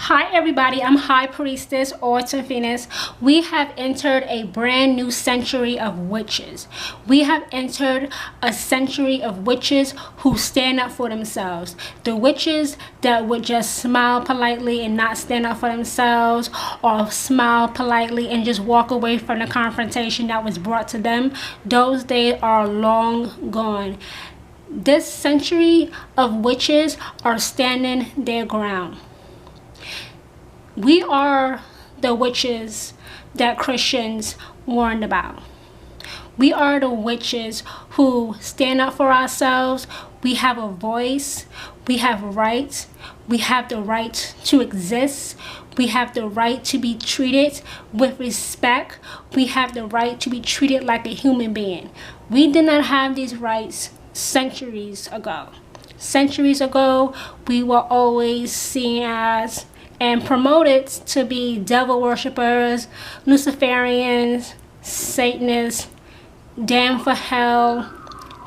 Hi everybody, I'm High Priestess Autumn Phoenix. We have entered a brand new century of witches. We have entered a century of witches who stand up for themselves. The witches that would just smile politely and not stand up for themselves, or smile politely and just walk away from the confrontation that was brought to them, those days are long gone. This century of witches are standing their ground. We are the witches that Christians warned about. We are the witches who stand up for ourselves. We have a voice. We have rights. We have the right to exist. We have the right to be treated with respect. We have the right to be treated like a human being. We did not have these rights centuries ago. Centuries ago, we were always seen as and promoted to be devil worshippers, Luciferians, Satanists, damned for hell,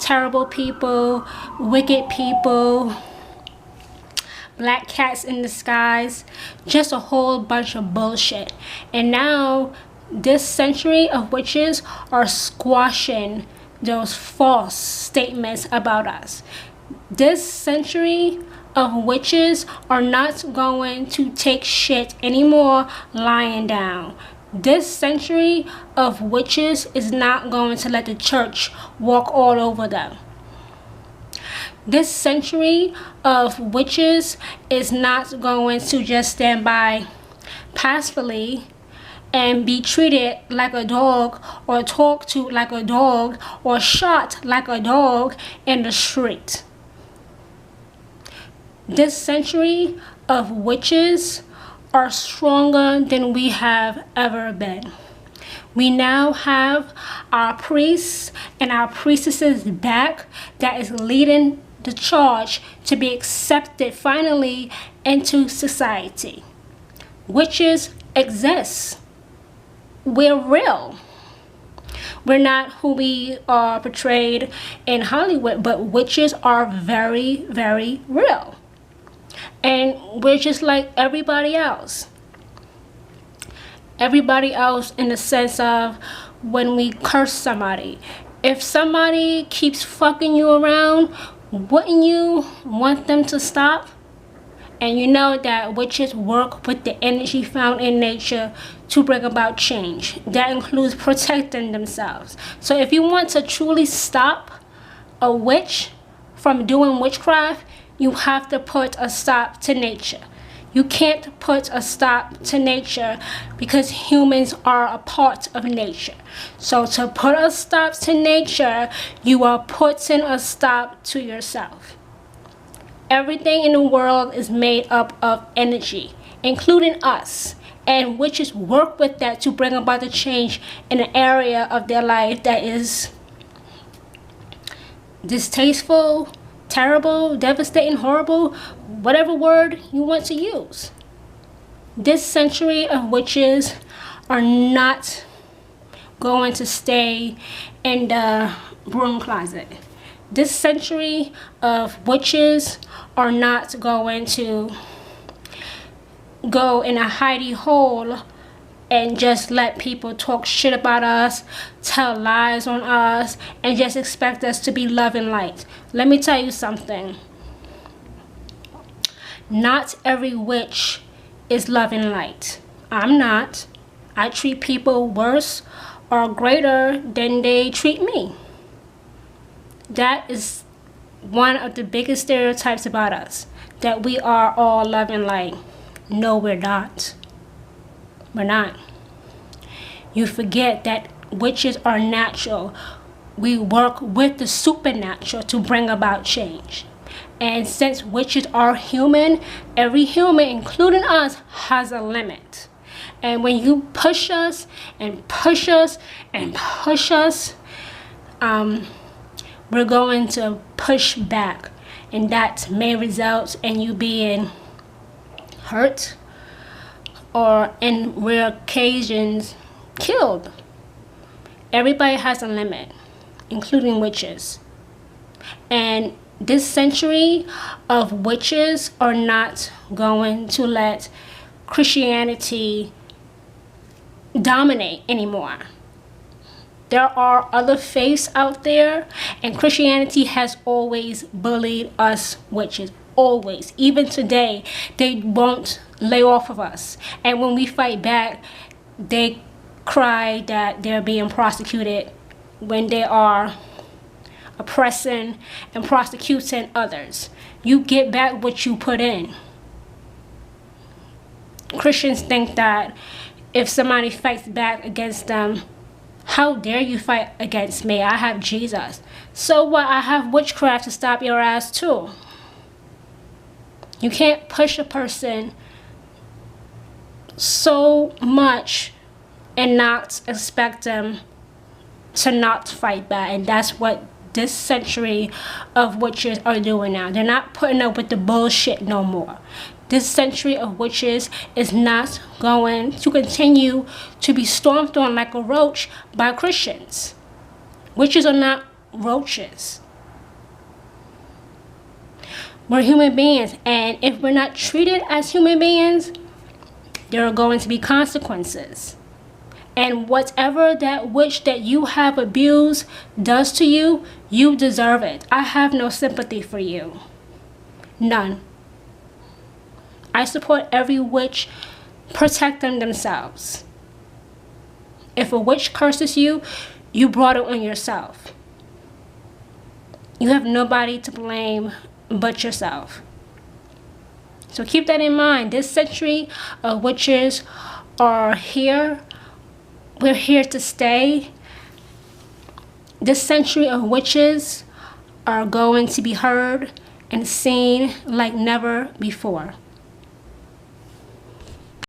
terrible people, wicked people, black cats in disguise, just a whole bunch of bullshit. And now this century of witches are squashing those false statements about us. This century of witches are not going to take shit anymore lying down. This century of witches is not going to let the church walk all over them. This century of witches is not going to just stand by passively and be treated like a dog, or talked to like a dog, or shot like a dog in the street. This century of witches are stronger than we have ever been. We now have our priests and our priestesses back that is leading the charge to be accepted finally into society. Witches exist. We're real. We're not who we are portrayed in Hollywood, but witches are very, very real. And we're just like everybody else. Everybody else in the sense of when we curse somebody. If somebody keeps fucking you around, wouldn't you want them to stop? And you know that witches work with the energy found in nature to bring about change. That includes protecting themselves. So if you want to truly stop a witch from doing witchcraft, you have to put a stop to nature. You can't put a stop to nature because humans are a part of nature. So to put a stop to nature, you are putting a stop to yourself. Everything in the world is made up of energy, including us. And witches work with that to bring about the change in an area of their life that is distasteful, terrible, devastating, horrible, whatever word you want to use. This century of witches are not going to stay in the broom closet. This century of witches are not going to go in a hidey hole and just let people talk shit about us, tell lies on us, and just expect us to be love and light. Let me tell you something. Not every witch is love and light. I'm not. I treat people worse or greater than they treat me. That is one of the biggest stereotypes about us, that we are all love and light. No, we're not. We're not. You forget that witches are natural. We work with the supernatural to bring about change. And since witches are human, every human, including us, has a limit. And when you push us and push us and push us, we're going to push back. And that may result in you being hurt, or in rare occasions killed. Everybody has a limit, including witches. And this century of witches are not going to let Christianity dominate anymore. There are other faiths out there, and Christianity has always bullied us witches. Always. Even today, they won't lay off of us. And when we fight back, they cry that they're being prosecuted when they are oppressing and prosecuting others. You get back what you put in. Christians think that if somebody fights back against them, how dare you fight against me? I have Jesus. So what? I have witchcraft to stop your ass too. You can't push a person so much and not expect them to not fight back. And that's what this century of witches are doing now. They're not putting up with the bullshit no more. This century of witches is not going to continue to be stomped on like a roach by Christians. Witches are not roaches. We're human beings, and if we're not treated as human beings, there are going to be consequences. And whatever that witch that you have abused does to you, you deserve it. I have no sympathy for you. None. I support every witch protecting themselves. If a witch curses you, you brought it on yourself. You have nobody to blame but yourself. So keep that in mind. This century of witches are here. We're here to stay. This century of witches are going to be heard and seen like never before.